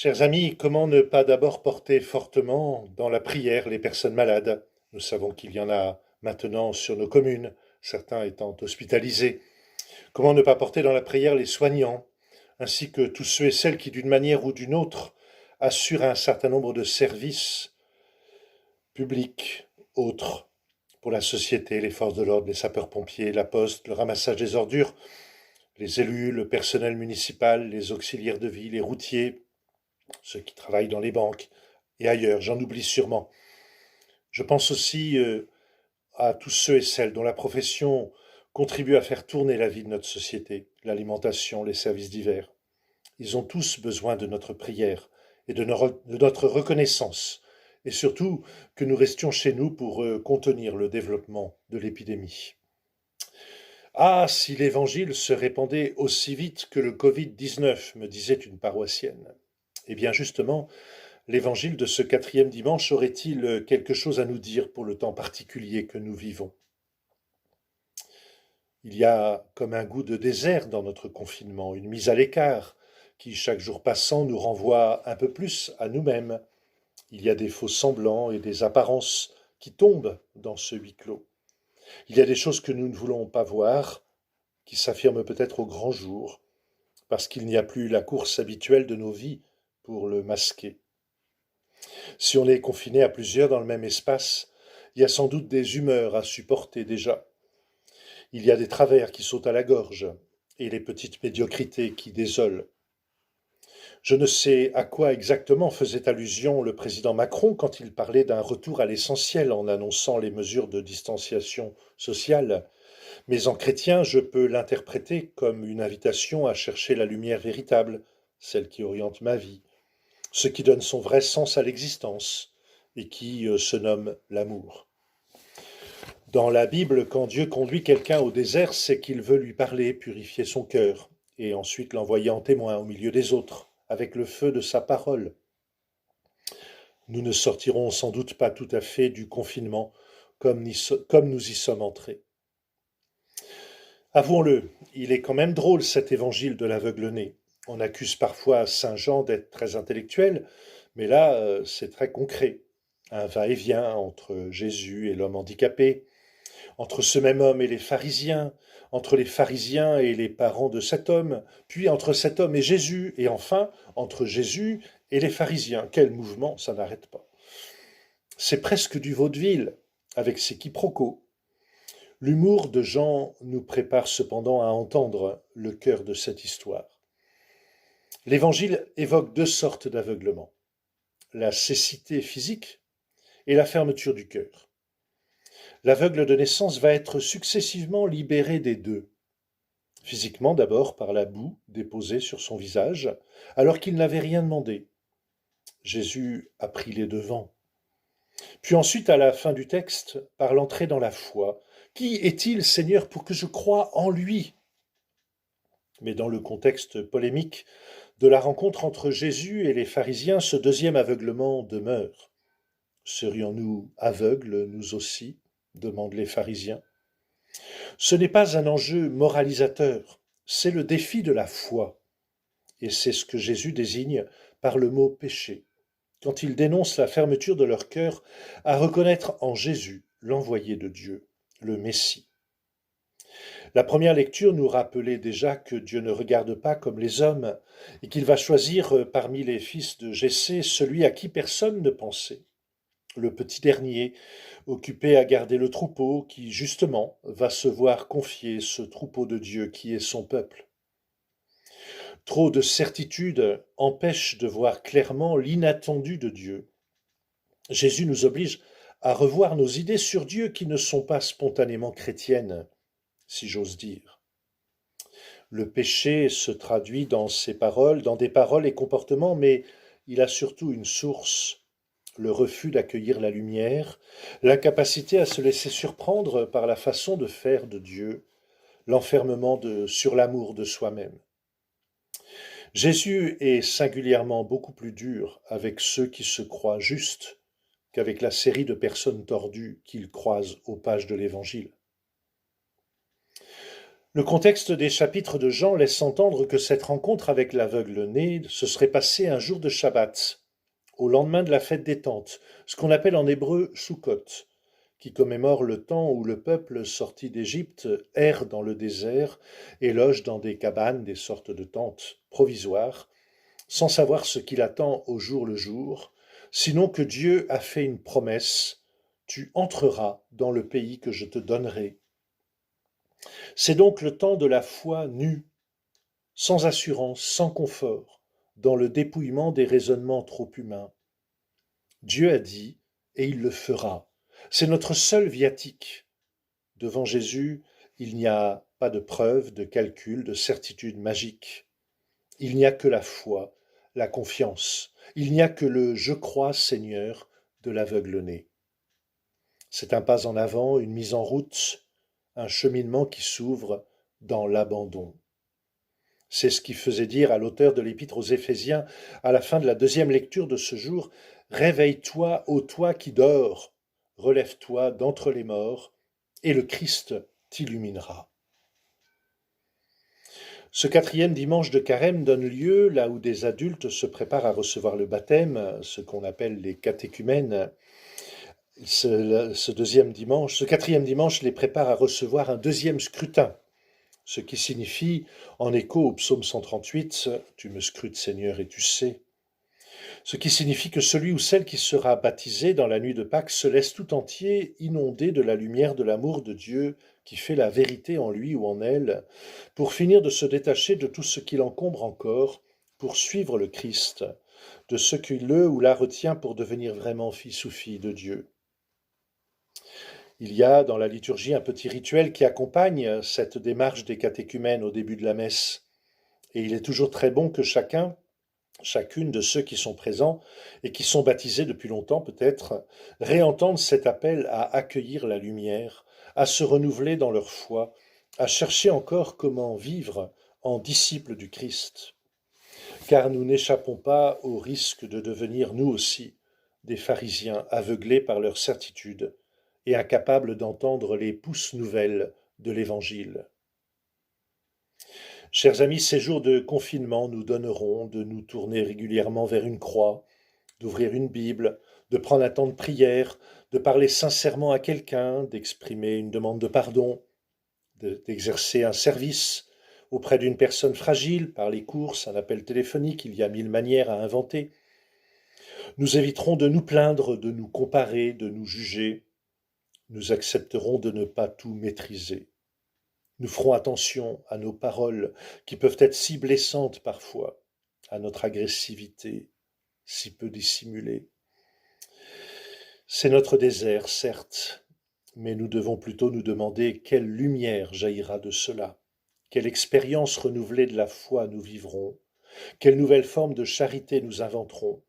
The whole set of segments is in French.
Chers amis, comment ne pas d'abord porter fortement dans la prière les personnes malades? Nous savons qu'il y en a maintenant sur nos communes, certains étant hospitalisés. Comment ne pas porter dans la prière les soignants, ainsi que tous ceux et celles qui, d'une manière ou d'une autre, assurent un certain nombre de services publics, autres, pour la société, les forces de l'ordre, les sapeurs-pompiers, la poste, le ramassage des ordures, les élus, le personnel municipal, les auxiliaires de vie, les routiers, ceux qui travaillent dans les banques et ailleurs, j'en oublie sûrement. Je pense aussi à tous ceux et celles dont la profession contribue à faire tourner la vie de notre société, l'alimentation, les services divers. Ils ont tous besoin de notre prière et de notre reconnaissance, et surtout que nous restions chez nous pour contenir le développement de l'épidémie. Ah, si l'évangile se répandait aussi vite que le Covid-19, me disait une paroissienne. Eh bien justement, l'évangile de ce quatrième dimanche aurait-il quelque chose à nous dire pour le temps particulier que nous vivons? Il y a comme un goût de désert dans notre confinement, une mise à l'écart qui, chaque jour passant, nous renvoie un peu plus à nous-mêmes. Il y a des faux semblants et des apparences qui tombent dans ce huis clos. Il y a des choses que nous ne voulons pas voir, qui s'affirment peut-être au grand jour, parce qu'il n'y a plus la course habituelle de nos vies pour le masquer. Si on est confiné à plusieurs dans le même espace, il y a sans doute des humeurs à supporter déjà. Il y a des travers qui sautent à la gorge et les petites médiocrités qui désolent. Je ne sais à quoi exactement faisait allusion le président Macron quand il parlait d'un retour à l'essentiel en annonçant les mesures de distanciation sociale, mais en chrétien, je peux l'interpréter comme une invitation à chercher la lumière véritable, celle qui oriente ma vie, ce qui donne son vrai sens à l'existence et qui se nomme l'amour. Dans la Bible, quand Dieu conduit quelqu'un au désert, c'est qu'il veut lui parler, purifier son cœur, et ensuite l'envoyer en témoin au milieu des autres, avec le feu de sa parole. Nous ne sortirons sans doute pas tout à fait du confinement comme nous y sommes entrés. Avouons-le, il est quand même drôle cet évangile de l'aveugle-né. On accuse parfois Saint Jean d'être très intellectuel, mais là, c'est très concret. Un va-et-vient entre Jésus et l'homme handicapé, entre ce même homme et les pharisiens, entre les pharisiens et les parents de cet homme, puis entre cet homme et Jésus, et enfin entre Jésus et les pharisiens. Quel mouvement, ça n'arrête pas. C'est presque du vaudeville, avec ses quiproquos. L'humour de Jean nous prépare cependant à entendre le cœur de cette histoire. L'évangile évoque deux sortes d'aveuglement, la cécité physique et la fermeture du cœur. L'aveugle de naissance va être successivement libéré des deux. Physiquement d'abord par la boue déposée sur son visage, alors qu'il n'avait rien demandé. Jésus a pris les devants. Puis ensuite, à la fin du texte, par l'entrée dans la foi. Qui est-il, Seigneur, pour que je croie en lui? Mais dans le contexte polémique de la rencontre entre Jésus et les pharisiens, ce deuxième aveuglement demeure. Serions-nous aveugles, nous aussi? Demandent les pharisiens. Ce n'est pas un enjeu moralisateur, c'est le défi de la foi. Et c'est ce que Jésus désigne par le mot péché, quand il dénonce la fermeture de leur cœur à reconnaître en Jésus l'envoyé de Dieu, le Messie. La première lecture nous rappelait déjà que Dieu ne regarde pas comme les hommes et qu'il va choisir parmi les fils de Jessé celui à qui personne ne pensait, le petit dernier, occupé à garder le troupeau, qui justement va se voir confier ce troupeau de Dieu qui est son peuple. Trop de certitudes empêchent de voir clairement l'inattendu de Dieu. Jésus nous oblige à revoir nos idées sur Dieu qui ne sont pas spontanément chrétiennes, si j'ose dire. Le péché se traduit dans ces paroles, dans des paroles et comportements, mais il a surtout une source, le refus d'accueillir la lumière, l'incapacité à se laisser surprendre par la façon de faire de Dieu, l'enfermement sur l'amour de soi-même. Jésus est singulièrement beaucoup plus dur avec ceux qui se croient justes qu'avec la série de personnes tordues qu'il croise aux pages de l'Évangile. Le contexte des chapitres de Jean laisse entendre que cette rencontre avec l'aveugle-né se serait passée un jour de Shabbat, au lendemain de la fête des tentes, ce qu'on appelle en hébreu Sukkot, qui commémore le temps où le peuple sorti d'Égypte erre dans le désert et loge dans des cabanes, des sortes de tentes provisoires, sans savoir ce qu'il attend au jour le jour, sinon que Dieu a fait une promesse: tu entreras dans le pays que je te donnerai. C'est donc le temps de la foi nue, sans assurance, sans confort, dans le dépouillement des raisonnements trop humains. Dieu a dit, et il le fera. C'est notre seul viatique. Devant Jésus, il n'y a pas de preuve, de calcul, de certitude magique. Il n'y a que la foi, la confiance. Il n'y a que le je crois, Seigneur, de l'aveugle-né. C'est un pas en avant, une mise en route, un cheminement qui s'ouvre dans l'abandon. C'est ce qui faisait dire à l'auteur de l'Épître aux Éphésiens, à la fin de la deuxième lecture de ce jour: réveille-toi, ô toi qui dors, relève-toi d'entre les morts, et le Christ t'illuminera. Ce quatrième dimanche de Carême donne lieu, là où des adultes se préparent à recevoir le baptême, ce qu'on appelle les catéchumènes. Ce quatrième dimanche les prépare à recevoir un deuxième scrutin, ce qui signifie, en écho au psaume 138, tu me scrutes Seigneur et tu sais, ce qui signifie que celui ou celle qui sera baptisé dans la nuit de Pâques se laisse tout entier inonder de la lumière de l'amour de Dieu qui fait la vérité en lui ou en elle, pour finir de se détacher de tout ce qui l'encombre encore, pour suivre le Christ, de ce qui le ou la retient pour devenir vraiment fils ou fille de Dieu. Il y a dans la liturgie un petit rituel qui accompagne cette démarche des catéchumènes au début de la messe. Et il est toujours très bon que chacune de ceux qui sont présents et qui sont baptisés depuis longtemps peut-être, réentendent cet appel à accueillir la lumière, à se renouveler dans leur foi, à chercher encore comment vivre en disciples du Christ. Car nous n'échappons pas au risque de devenir nous aussi des pharisiens aveuglés par leur certitude et incapables d'entendre les pousses nouvelles de l'Évangile. Chers amis, ces jours de confinement nous donneront de nous tourner régulièrement vers une croix, d'ouvrir une Bible, de prendre un temps de prière, de parler sincèrement à quelqu'un, d'exprimer une demande de pardon, d'exercer un service auprès d'une personne fragile par les courses, un appel téléphonique, il y a 1000 manières à inventer. Nous éviterons de nous plaindre, de nous comparer, de nous juger. Nous accepterons de ne pas tout maîtriser. Nous ferons attention à nos paroles qui peuvent être si blessantes parfois, à notre agressivité si peu dissimulée. C'est notre désert, certes, mais nous devons plutôt nous demander quelle lumière jaillira de cela, quelle expérience renouvelée de la foi nous vivrons, quelle nouvelle forme de charité nous inventerons,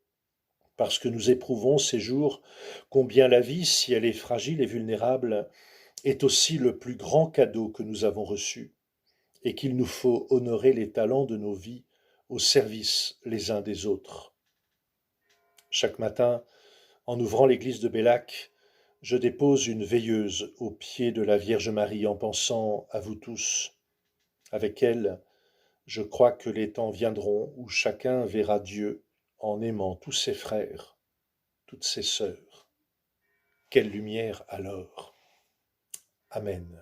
parce que nous éprouvons ces jours combien la vie, si elle est fragile et vulnérable, est aussi le plus grand cadeau que nous avons reçu, et qu'il nous faut honorer les talents de nos vies au service les uns des autres. Chaque matin, en ouvrant l'église de Bellac, je dépose une veilleuse au pied de la Vierge Marie en pensant à vous tous. Avec elle, je crois que les temps viendront où chacun verra Dieu en aimant tous ses frères, toutes ses sœurs. Quelle lumière alors! Amen.